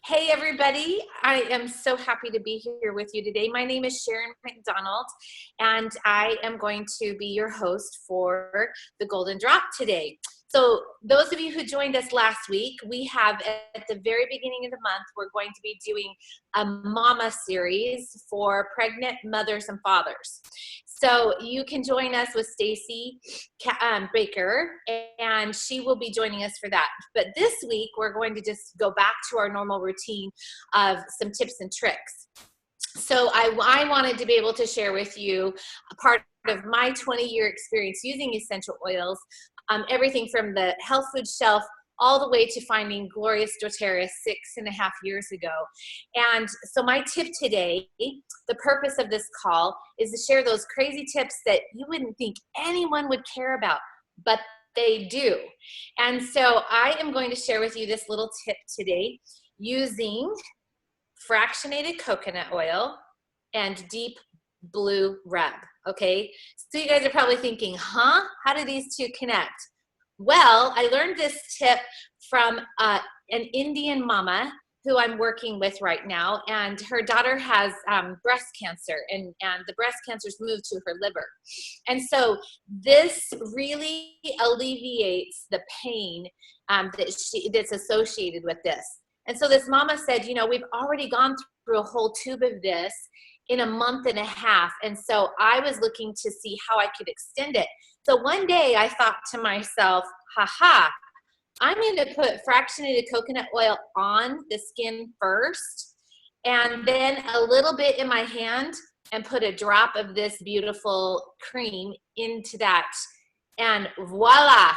Hey everybody, I am so happy to be here with you today. My name is Sharon McDonald and I am going to be your host for the Golden Drop today. So those of you who joined us last week, we have at the very beginning of the month, we're going to be doing a mama series for pregnant mothers and fathers. So you can join us with Stacy Baker, and she will be joining us for that. But this week, we're going to just go back to our normal routine of some tips and tricks. So I wanted to be able to share with you a part of my 20-year experience using essential oils, everything from the health food shelf all the way to finding glorious doTERRA 6.5 years ago. And so my tip today, the purpose of this call is to share those crazy tips that you wouldn't think anyone would care about, but they do. And so I am going to share with you this little tip today using fractionated coconut oil and deep blue rub, okay? So you guys are probably thinking, how do these two connect? Well, I learned this tip from an Indian mama who I'm working with right now, and her daughter has breast cancer, and the breast cancer's moved to her liver. And so this really alleviates the pain that's associated with this. And so this mama said, you know, we've already gone through a whole tube of this in a month and a half. And so I was looking to see how I could extend it. So one day I thought to myself, I'm going to put fractionated coconut oil on the skin first, and then a little bit in my hand and put a drop of this beautiful cream into that. And voila,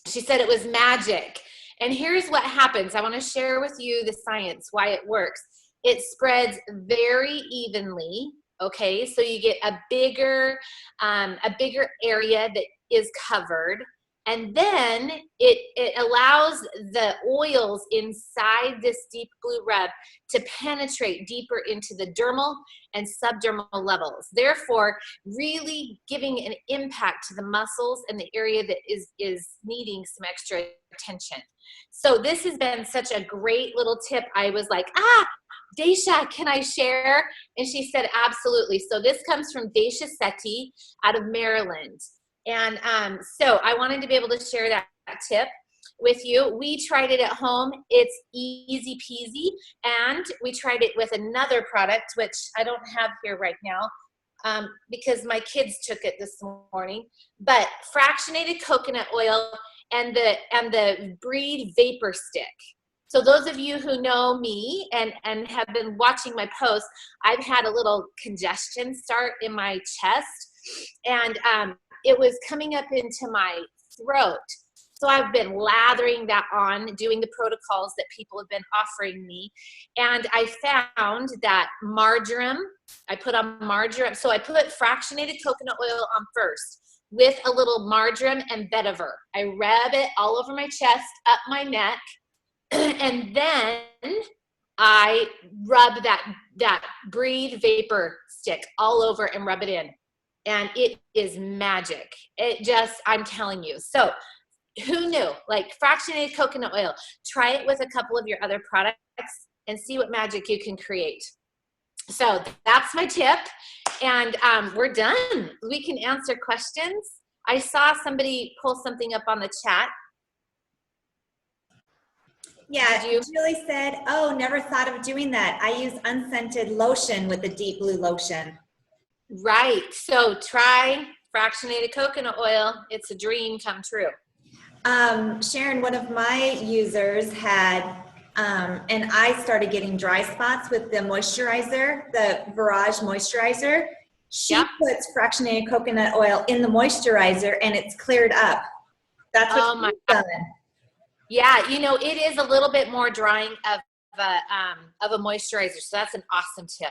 she said it was magic. And here's what happens. I want to share with you the science, why it works. It spreads very evenly, okay? So you get a bigger area that is covered. And then it allows the oils inside this deep blue rub to penetrate deeper into the dermal and subdermal levels, therefore really giving an impact to the muscles and the area that is needing some extra attention. So this has been such a great little tip. I was like, Daisha, can I share? And she said, absolutely. So this comes from Daisha Sethi out of Maryland. And so I wanted to be able to share that tip with you. We tried it at home. It's easy peasy. And we tried it with another product, which I don't have here right now because my kids took it this morning. But fractionated coconut oil and the Breed Vapor Stick. So those of you who know me and have been watching my posts, I've had a little congestion start in my chest, and it was coming up into my throat. So I've been lathering that on, doing the protocols that people have been offering me. And I found that marjoram, I put on marjoram. So I put fractionated coconut oil on first with a little marjoram and vetiver. I rub it all over my chest, up my neck, and then I rub that Breed Vapor Stick all over and rub it in. And it is magic. I'm telling you. So who knew? Like fractionated coconut oil, try it with a couple of your other products and see what magic you can create. So that's my tip. And we're done. We can answer questions. I saw somebody pull something up on the chat. Yeah, Julie said, oh, never thought of doing that. I use unscented lotion with the deep blue lotion. Right. So try fractionated coconut oil. It's a dream come true. Sharon, one of my users had, and I started getting dry spots with the moisturizer, the Virage moisturizer. She puts fractionated coconut oil in the moisturizer and it's cleared up. That's what she's done. Yeah, you know, it is a little bit more drying of a moisturizer. So that's an awesome tip.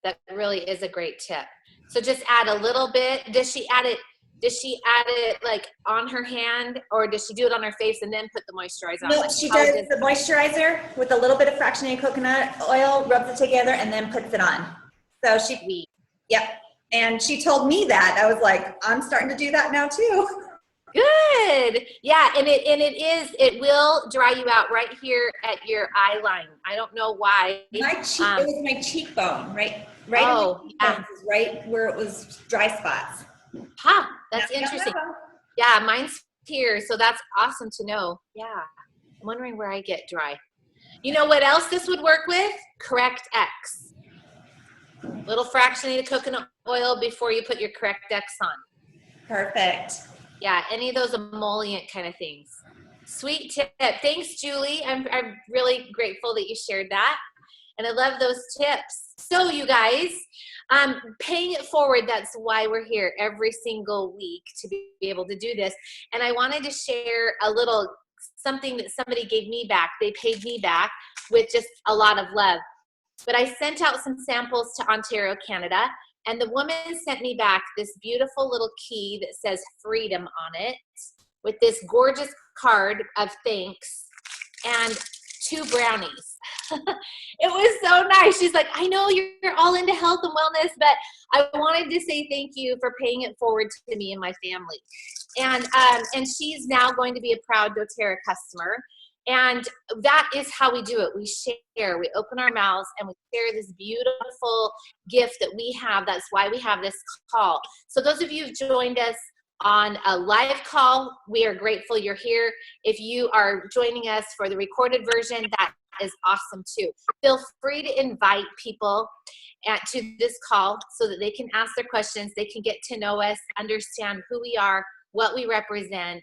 That really is a great tip. So just add a little bit. Does she add it like on her hand, or does she do it on her face and then put the moisturizer on? No, she does the moisturizer with a little bit of fractionated coconut oil, rubs it together, and then puts it on. So yep. And she told me that. I was like, I'm starting to do that now too. Good. Yeah, and it will dry you out right here at your eye line. I don't know why. My cheek, it was my cheekbone, right in Oh, my yeah. cheekbones is right where it was dry spots. Huh, that's interesting. Yeah, mine's here, so that's awesome to know. Yeah. I'm wondering where I get dry. You know what else this would work with? Correct X. Little fractionated coconut oil before you put your Correct X on. Perfect. Yeah, any of those emollient kind of things. Sweet tip. Thanks, Julie. I'm really grateful that you shared that. And I love those tips. So you guys, paying it forward, that's why we're here every single week to be able to do this. And I wanted to share a little something that somebody gave me back. They paid me back with just a lot of love. But I sent out some samples to Ontario, Canada, and the woman sent me back this beautiful little key that says freedom on it with this gorgeous card of thanks and 2 brownies. It was so nice. She's like, I know you're all into health and wellness, but I wanted to say thank you for paying it forward to me and my family. And she's now going to be a proud doTERRA customer. And that is how we do it. We share, we open our mouths and we share this beautiful gift that we have. That's why we have this call. So those of you who've joined us on a live call, we are grateful you're here. If you are joining us for the recorded version, that is awesome too. Feel free to invite people to this call so that they can ask their questions, they can get to know us, understand who we are, what we represent,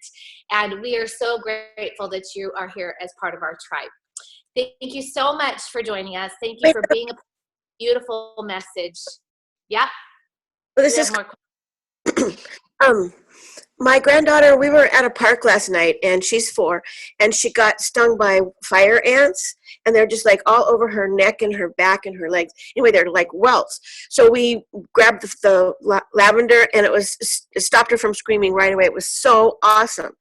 and we are so grateful that you are here as part of our tribe. Thank you so much for joining us. Thank you for being a beautiful message. Yeah. Well, this is my granddaughter. We were at a park last night, and she's 4, and she got stung by fire ants, and they're just like all over her neck and her back and her legs. Anyway, they're like welts. So we grabbed the lavender, and it stopped her from screaming right away. It was so awesome.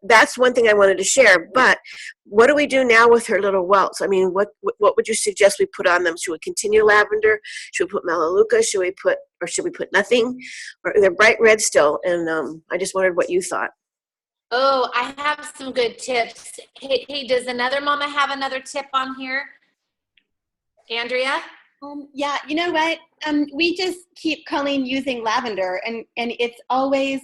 That's one thing I wanted to share. But what do we do now with her little welts? I mean, what would you suggest we put on them? Should we continue lavender? Should we put melaleuca? Should we put nothing? Or they're bright red still, and I just wondered what you thought. Oh, I have some good tips. Hey, does another mama have another tip on here? Andrea? Yeah, you know what? We just keep Colleen using lavender, and it's always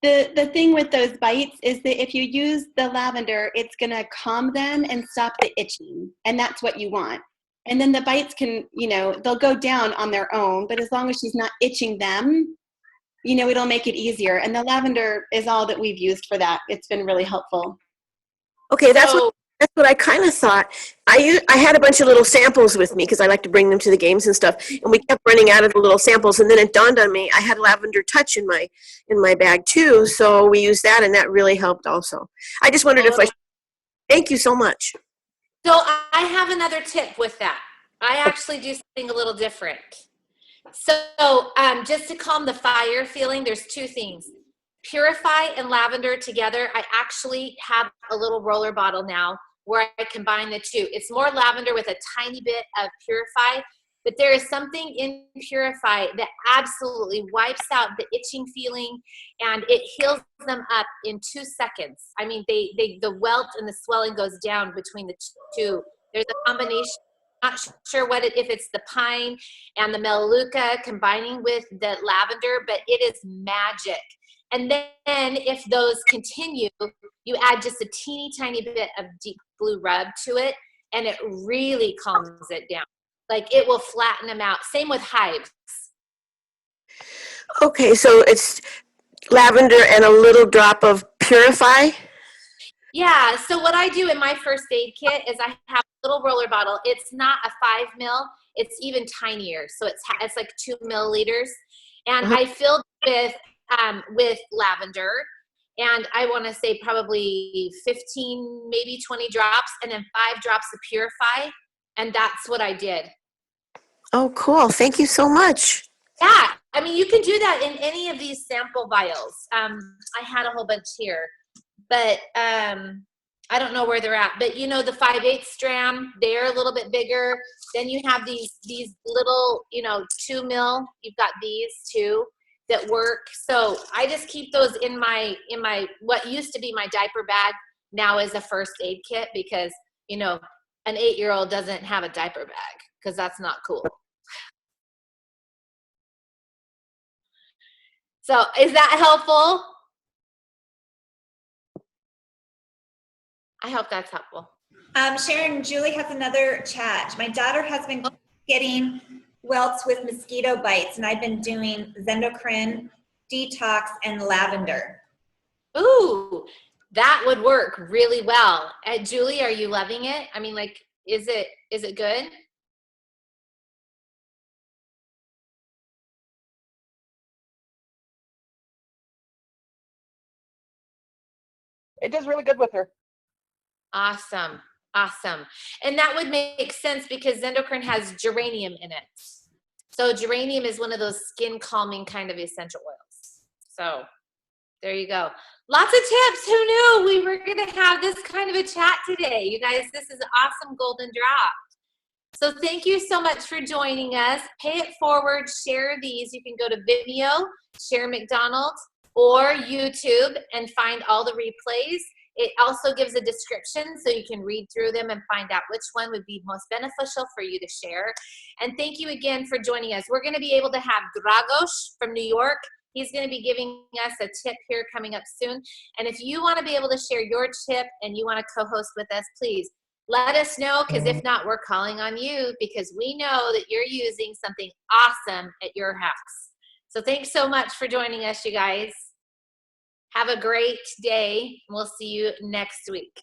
the thing with those bites is that if you use the lavender, it's gonna calm them and stop the itching, and that's what you want. And then the bites can, they'll go down on their own, but as long as she's not itching them, it'll make it easier. And the lavender is all that we've used for that. It's been really helpful. Okay, that's what I kind of thought. I had a bunch of little samples with me because I like to bring them to the games and stuff, and we kept running out of the little samples. And then it dawned on me I had lavender touch in my bag too, so we used that, and that really helped also. I just wondered if thank you so much. So I have another tip with that. I actually do something a little different. So just to calm the fire feeling, there's 2 things. Purify and lavender together. I actually have a little roller bottle now where I combine the 2. It's more lavender with a tiny bit of Purify, but there is something in Purify that absolutely wipes out the itching feeling, and it heals them up in 2 seconds. I mean, the welt and the swelling goes down between the 2. There's a combination. Not sure if it's the pine and the melaleuca combining with the lavender, but it is magic. And then if those continue, you add just a teeny tiny bit of deep blue rub to it, and it really calms it down. Like it will flatten them out. Same with hives. Okay, so it's lavender and a little drop of Purify? Yeah, so what I do in my first aid kit is I have a little roller bottle. It's not a 5 ml, it's even tinier. So it's like 2 milliliters. And I filled with lavender, and I want to say probably 15, maybe 20 drops, and then 5 drops of Purify, and that's what I did. Oh, cool. Thank you so much. Yeah, I mean, you can do that in any of these sample vials. I had a whole bunch here, but I don't know where they're at. But the 5/8 strand, they're a little bit bigger. Then you have these little, 2 mil. You've got these too that work. So I just keep those in my what used to be my diaper bag, now is a first aid kit, because you know an 8-year-old doesn't have a diaper bag, because that's not cool. So is that helpful? I hope that's helpful. Sharon, Julie has another chat. My daughter has been getting welts with mosquito bites, and I've been doing Zendocrine, detox, and lavender. Ooh, that would work really well. Julie, are you loving it? I mean, like, is it good? It does really good with her. Awesome. Awesome. And that would make sense because Zendocrine has geranium in it. So geranium is one of those skin calming kind of essential oils. So there you go. Lots of tips. Who knew we were going to have this kind of a chat today? You guys, this is awesome golden drop. So thank you so much for joining us. Pay it forward. Share these. You can go to Vimeo, Sharon McDonald, or YouTube and find all the replays. It also gives a description so you can read through them and find out which one would be most beneficial for you to share. And thank you again for joining us. We're going to be able to have Dragos from New York. He's going to be giving us a tip here coming up soon. And if you want to be able to share your tip and you want to co-host with us, please let us know, because if not, we're calling on you, because we know that you're using something awesome at your house. So thanks so much for joining us, you guys. Have a great day. We'll see you next week.